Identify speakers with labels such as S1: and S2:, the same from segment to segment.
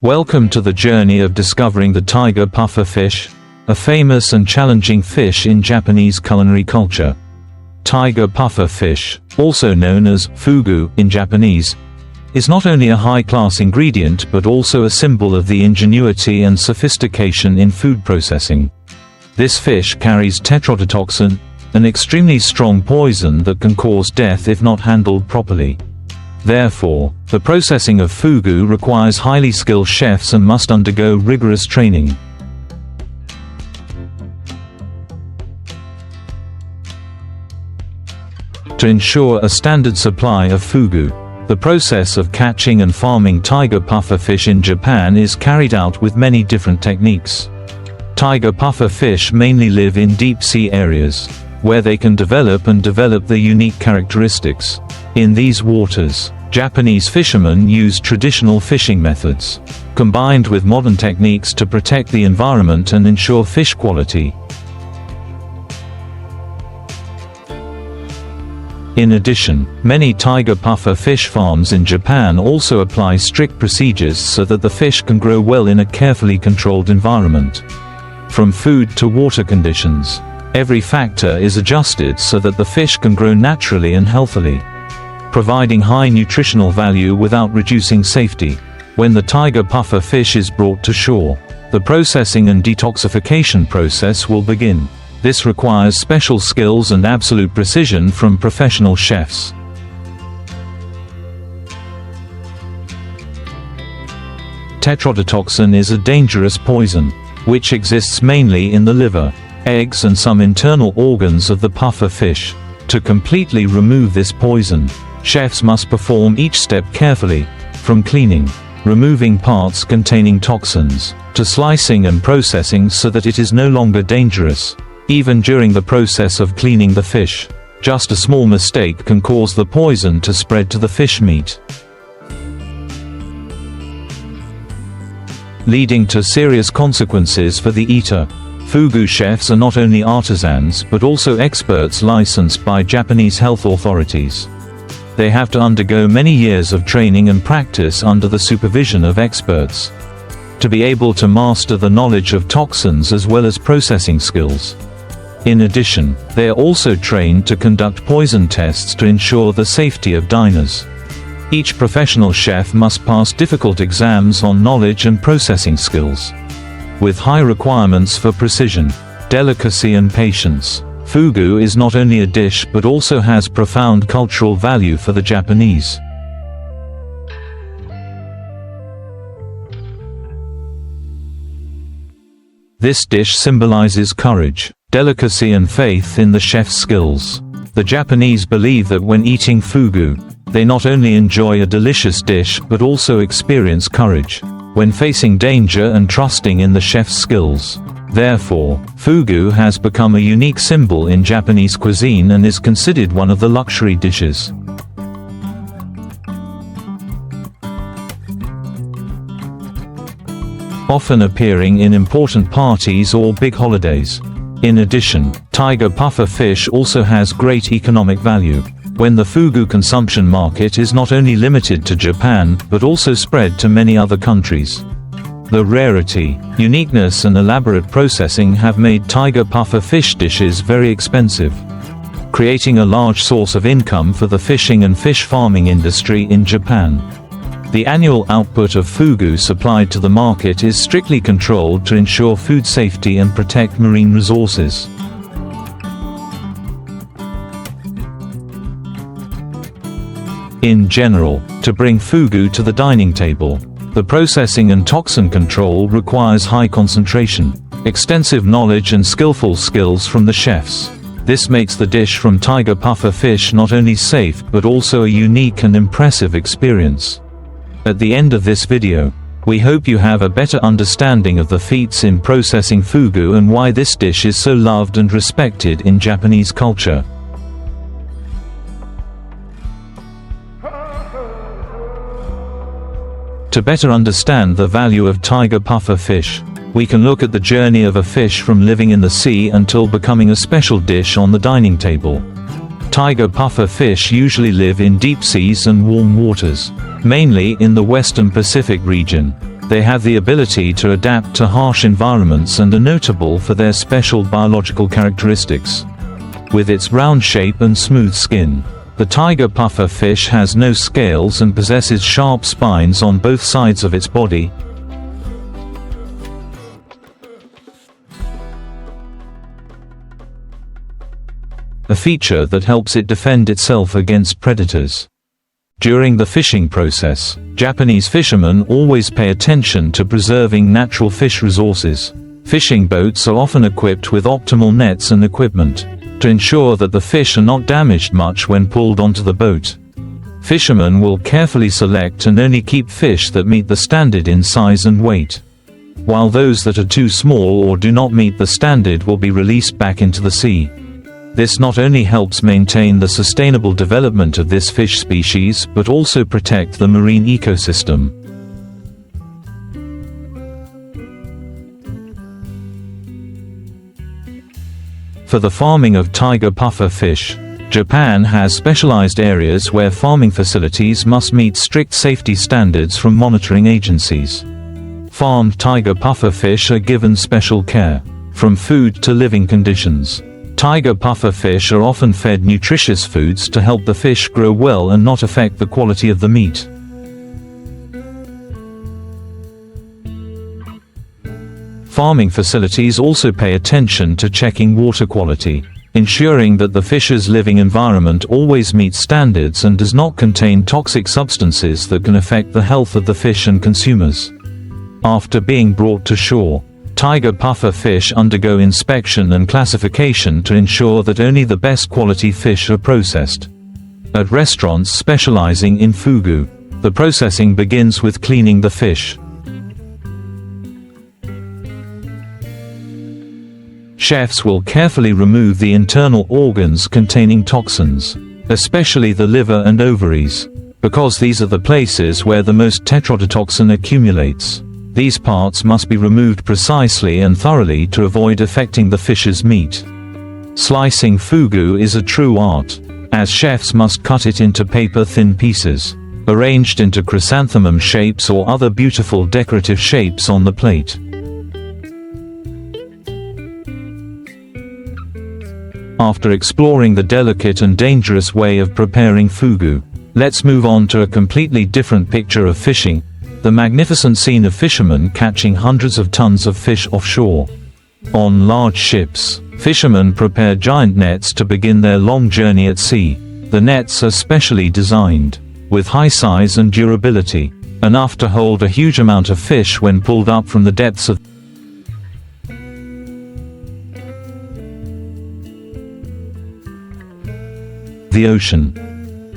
S1: Welcome to the journey of discovering the tiger pufferfish, a famous and challenging fish in Japanese culinary culture. Tiger pufferfish, also known as fugu in Japanese, is not only a high-class ingredient but also a symbol of the ingenuity and sophistication in food processing. This fish carries tetrodotoxin, an extremely strong poison that can cause death if not handled properly. Therefore, the processing of fugu requires highly skilled chefs and must undergo rigorous training. To ensure a standard supply of fugu, the process of catching and farming tiger pufferfish in Japan is carried out with many different techniques. Tiger pufferfish mainly live in deep-sea areas, where they can develop their unique characteristics. In these waters, Japanese fishermen use traditional fishing methods, combined with modern techniques to protect the environment and ensure fish quality. In addition, many tiger puffer fish farms in Japan also apply strict procedures so that the fish can grow well in a carefully controlled environment. From food to water conditions, every factor is adjusted so that the fish can grow naturally and healthily, providing high nutritional value without reducing safety. When the tiger puffer fish is brought to shore, the processing and detoxification process will begin. This requires special skills and absolute precision from professional chefs. Tetrodotoxin is a dangerous poison, which exists mainly in the liver, eggs and some internal organs of the puffer fish. To completely remove this poison, chefs must perform each step carefully, from cleaning, removing parts containing toxins, to slicing and processing so that it is no longer dangerous. Even during the process of cleaning the fish, just a small mistake can cause the poison to spread to the fish meat, leading to serious consequences for the eater. Fugu chefs are not only artisans but also experts licensed by Japanese health authorities. They have to undergo many years of training and practice under the supervision of experts, to be able to master the knowledge of toxins as well as processing skills. In addition, they are also trained to conduct poison tests to ensure the safety of diners. Each professional chef must pass difficult exams on knowledge and processing skills, with high requirements for precision, delicacy and patience. Fugu is not only a dish but also has profound cultural value for the Japanese. This dish symbolizes courage, delicacy and faith in the chef's skills. The Japanese believe that when eating fugu, they not only enjoy a delicious dish but also experience courage when facing danger and trusting in the chef's skills. Therefore, fugu has become a unique symbol in Japanese cuisine and is considered one of the luxury dishes. Often appearing in important parties or big holidays. In addition, tiger puffer fish also has great economic value, when the fugu consumption market is not only limited to Japan but also spread to many other countries. The rarity, uniqueness and elaborate processing have made tiger puffer fish dishes very expensive, creating a large source of income for the fishing and fish farming industry in Japan. The annual output of fugu supplied to the market is strictly controlled to ensure food safety and protect marine resources. In general, to bring fugu to the dining table, the processing and toxin control requires high concentration, extensive knowledge and skillful skills from the chefs. This makes the dish from tiger puffer fish not only safe but also a unique and impressive experience. At the end of this video, we hope you have a better understanding of the feats in processing fugu and why this dish is so loved and respected in Japanese culture. To better understand the value of tiger puffer fish, we can look at the journey of a fish from living in the sea until becoming a special dish on the dining table. Tiger puffer fish usually live in deep seas and warm waters, mainly in the western Pacific region. They have the ability to adapt to harsh environments and are notable for their special biological characteristics. With its round shape and smooth skin, the tiger pufferfish has no scales and possesses sharp spines on both sides of its body. A feature that helps it defend itself against predators. During the fishing process, Japanese fishermen always pay attention to preserving natural fish resources. Fishing boats are often equipped with optimal nets and equipment to ensure that the fish are not damaged much when pulled onto the boat. Fishermen will carefully select and only keep fish that meet the standard in size and weight, while those that are too small or do not meet the standard will be released back into the sea. This not only helps maintain the sustainable development of this fish species but also protect the marine ecosystem. For the farming of tiger pufferfish, Japan has specialized areas where farming facilities must meet strict safety standards from monitoring agencies. Farmed tiger pufferfish are given special care, from food to living conditions. Tiger pufferfish are often fed nutritious foods to help the fish grow well and not affect the quality of the meat. Farming facilities also pay attention to checking water quality, ensuring that the fish's living environment always meets standards and does not contain toxic substances that can affect the health of the fish and consumers. After being brought to shore, tiger pufferfish undergo inspection and classification to ensure that only the best quality fish are processed. At restaurants specializing in fugu, the processing begins with cleaning the fish. Chefs will carefully remove the internal organs containing toxins, especially the liver and ovaries, because these are the places where the most tetrodotoxin accumulates. These parts must be removed precisely and thoroughly to avoid affecting the fish's meat. Slicing fugu is a true art, as chefs must cut it into paper-thin pieces, arranged into chrysanthemum shapes or other beautiful decorative shapes on the plate. After exploring the delicate and dangerous way of preparing fugu, let's move on to a completely different picture of fishing. The magnificent scene of fishermen catching hundreds of tons of fish offshore. On large ships, fishermen prepare giant nets to begin their long journey at sea. The nets are specially designed, with high size and durability, enough to hold a huge amount of fish when pulled up from the depths of the ocean.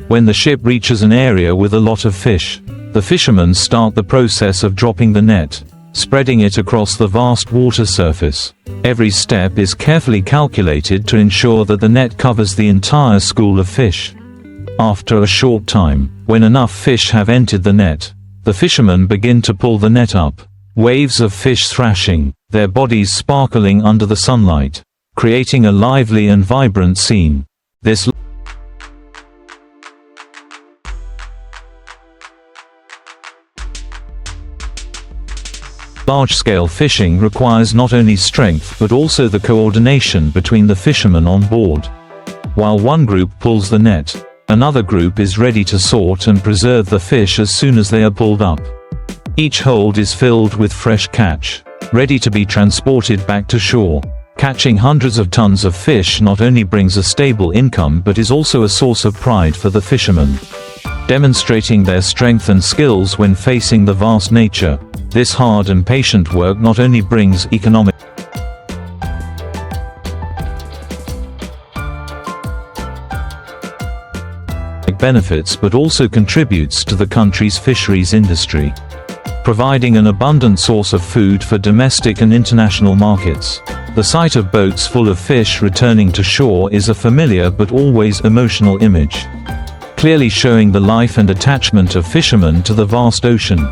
S1: When the ship reaches an area with a lot of fish, the fishermen start the process of dropping the net, spreading it across the vast water surface. Every step is carefully calculated to ensure that the net covers the entire school of fish. After a short time, when enough fish have entered the net, the fishermen begin to pull the net up. Waves of fish thrashing, their bodies sparkling under the sunlight, creating a lively and vibrant scene. This large-scale fishing requires not only strength but also the coordination between the fishermen on board. While one group pulls the net, another group is ready to sort and preserve the fish as soon as they are pulled up. Each hold is filled with fresh catch, ready to be transported back to shore. Catching hundreds of tons of fish not only brings a stable income but is also a source of pride for the fishermen. Demonstrating their strength and skills when facing the vast nature, this hard and patient work not only brings economic benefits but also contributes to the country's fisheries industry, providing an abundant source of food for domestic and international markets. The sight of boats full of fish returning to shore is a familiar but always emotional image, clearly showing the life and attachment of fishermen to the vast ocean.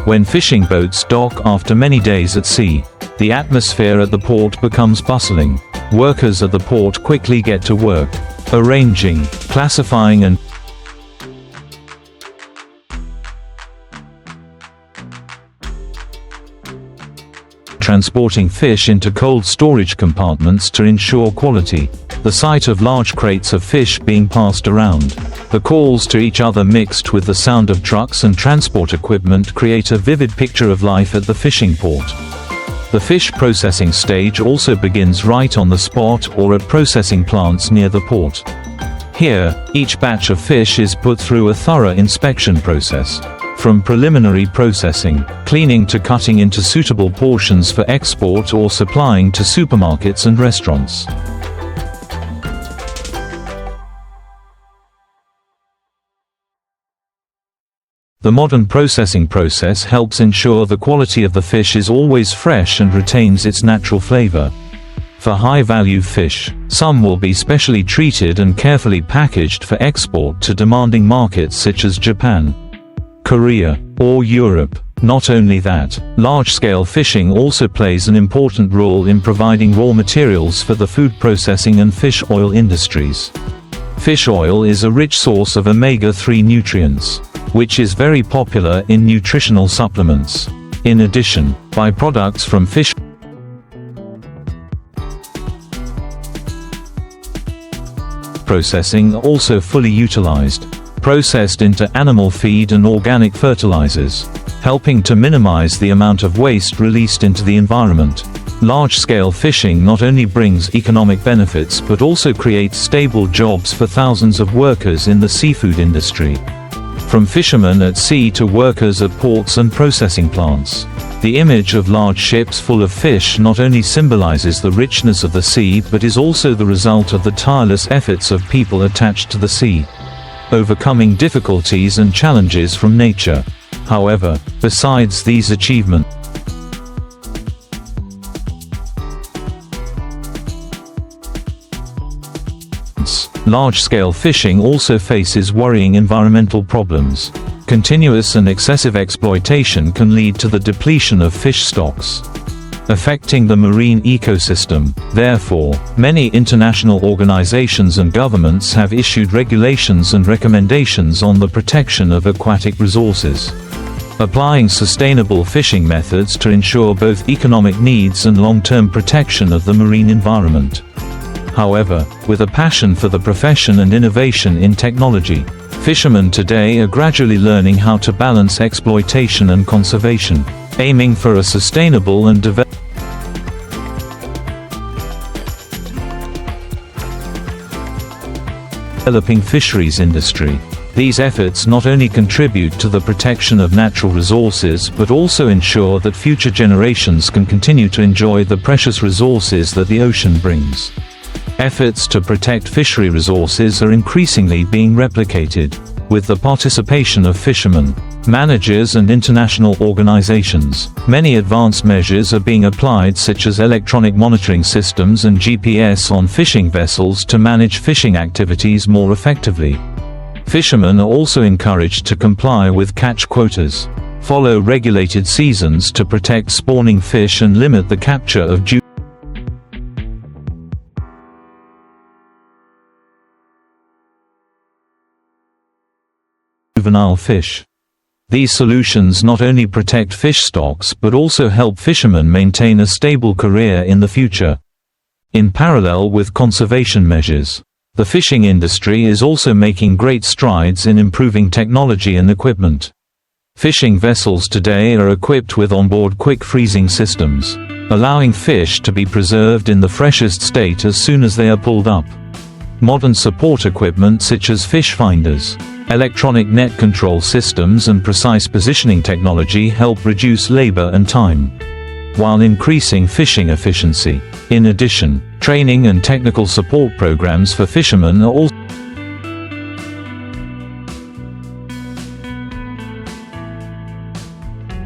S1: When fishing boats dock after many days at sea, the atmosphere at the port becomes bustling. Workers at the port quickly get to work, arranging, classifying and transporting fish into cold storage compartments to ensure quality. The sight of large crates of fish being passed around, the calls to each other mixed with the sound of trucks and transport equipment create a vivid picture of life at the fishing port. The fish processing stage also begins right on the spot or at processing plants near the port. Here, each batch of fish is put through a thorough inspection process. From preliminary processing, cleaning to cutting into suitable portions for export or supplying to supermarkets and restaurants. The modern processing process helps ensure the quality of the fish is always fresh and retains its natural flavor. For high-value fish, some will be specially treated and carefully packaged for export to demanding markets such as Japan, Korea, or Europe. Not only that, large-scale fishing also plays an important role in providing raw materials for the food processing and fish oil industries. Fish oil is a rich source of omega-3 nutrients, which is very popular in nutritional supplements. In addition, byproducts from fish processing are also fully utilized, processed into animal feed and organic fertilizers, helping to minimize the amount of waste released into the environment. Large-scale fishing not only brings economic benefits but also creates stable jobs for thousands of workers in the seafood industry. From fishermen at sea to workers at ports and processing plants. The image of large ships full of fish not only symbolizes the richness of the sea but is also the result of the tireless efforts of people attached to the sea, overcoming difficulties and challenges from nature. However, besides these achievements, large-scale fishing also faces worrying environmental problems. Continuous and excessive exploitation can lead to the depletion of fish stocks, affecting the marine ecosystem. Therefore, many international organizations and governments have issued regulations and recommendations on the protection of aquatic resources, applying sustainable fishing methods to ensure both economic needs and long-term protection of the marine environment. However, with a passion for the profession and innovation in technology, fishermen today are gradually learning how to balance exploitation and conservation, aiming for a sustainable and developing fisheries industry. These efforts not only contribute to the protection of natural resources but also ensure that future generations can continue to enjoy the precious resources that the ocean brings. Efforts to protect fishery resources are increasingly being replicated, with the participation of fishermen, managers and international organizations. Many advanced measures are being applied such as electronic monitoring systems and GPS on fishing vessels to manage fishing activities more effectively. Fishermen are also encouraged to comply with catch quotas, follow regulated seasons to protect spawning fish and limit the capture of juvenile fish. These solutions not only protect fish stocks but also help fishermen maintain a stable career in the future. In parallel with conservation measures, the fishing industry is also making great strides in improving technology and equipment. Fishing vessels today are equipped with onboard quick freezing systems, allowing fish to be preserved in the freshest state as soon as they are pulled up. Modern support equipment such as fish finders, electronic net control systems and precise positioning technology help reduce labor and time, while increasing fishing efficiency. In addition, training and technical support programs for fishermen are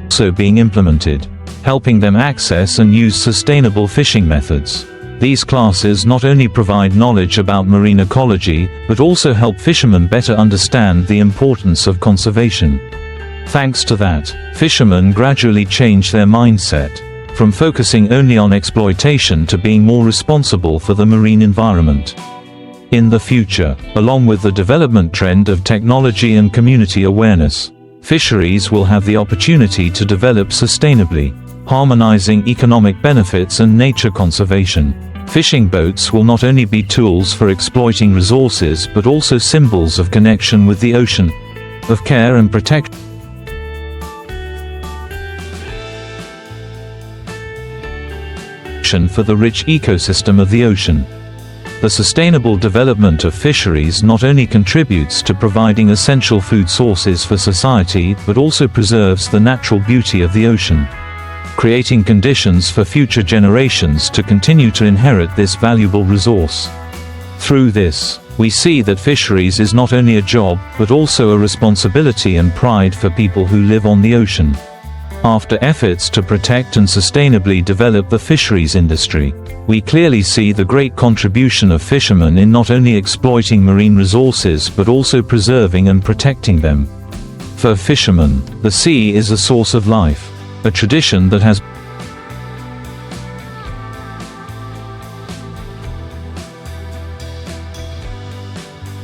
S1: also being implemented, helping them access and use sustainable fishing methods. These classes not only provide knowledge about marine ecology, but also help fishermen better understand the importance of conservation. Thanks to that, fishermen gradually change their mindset, from focusing only on exploitation to being more responsible for the marine environment. In the future, along with the development trend of technology and community awareness, fisheries will have the opportunity to develop sustainably, harmonizing economic benefits and nature conservation. Fishing boats will not only be tools for exploiting resources but also symbols of connection with the ocean, of care and protection for the rich ecosystem of the ocean. The sustainable development of fisheries not only contributes to providing essential food sources for society but also preserves the natural beauty of the ocean, creating conditions for future generations to continue to inherit this valuable resource. Through this, we see that fisheries is not only a job but also a responsibility and pride for people who live on the ocean. After efforts to protect and sustainably develop the fisheries industry, we clearly see the great contribution of fishermen in not only exploiting marine resources but also preserving and protecting them. For fishermen, the sea is a source of life, a tradition that has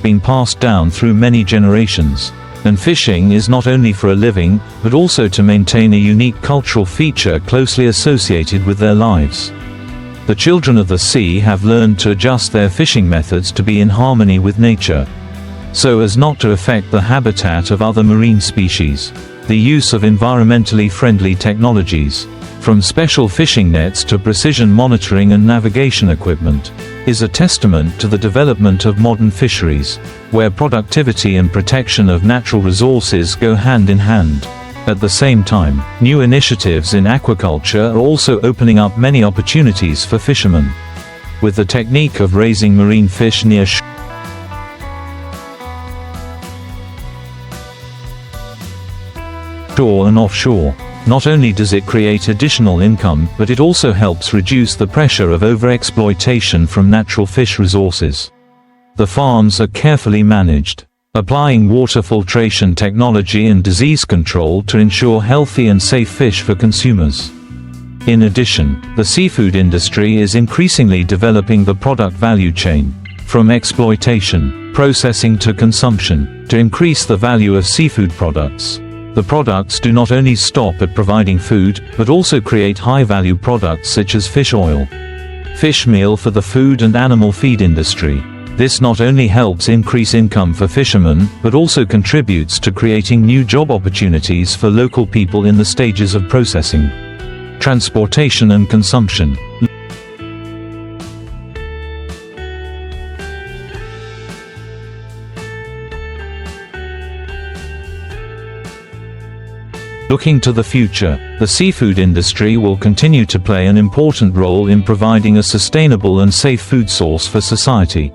S1: been passed down through many generations. And fishing is not only for a living, but also to maintain a unique cultural feature closely associated with their lives. The children of the sea have learned to adjust their fishing methods to be in harmony with nature, so as not to affect the habitat of other marine species. The use of environmentally friendly technologies, from special fishing nets to precision monitoring and navigation equipment, is a testament to the development of modern fisheries, where productivity and protection of natural resources go hand in hand. At the same time, new initiatives in aquaculture are also opening up many opportunities for fishermen. With the technique of raising marine fish near shore and offshore, not only does it create additional income, but it also helps reduce the pressure of overexploitation from natural fish resources. The farms are carefully managed, applying water filtration technology and disease control to ensure healthy and safe fish for consumers. In addition, the seafood industry is increasingly developing the product value chain, from exploitation, processing to consumption, to increase the value of seafood products. The products do not only stop at providing food, but also create high-value products such as fish oil, fish meal for the food and animal feed industry. This not only helps increase income for fishermen, but also contributes to creating new job opportunities for local people in the stages of processing, transportation and consumption. Looking to the future, the seafood industry will continue to play an important role in providing a sustainable and safe food source for society,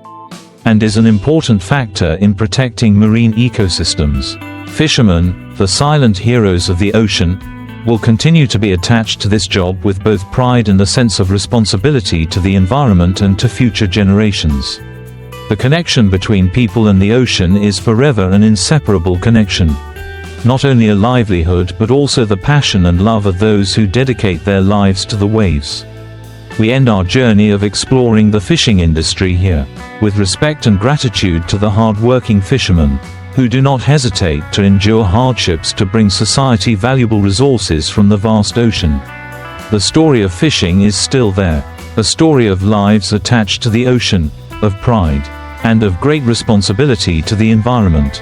S1: and is an important factor in protecting marine ecosystems. Fishermen, the silent heroes of the ocean, will continue to be attached to this job with both pride and a sense of responsibility to the environment and to future generations. The connection between people and the ocean is forever an inseparable connection. Not only a livelihood but also the passion and love of those who dedicate their lives to the waves. We end our journey of exploring the fishing industry here, with respect and gratitude to the hard-working fishermen, who do not hesitate to endure hardships to bring society valuable resources from the vast ocean. The story of fishing is still there, a story of lives attached to the ocean, of pride, and of great responsibility to the environment.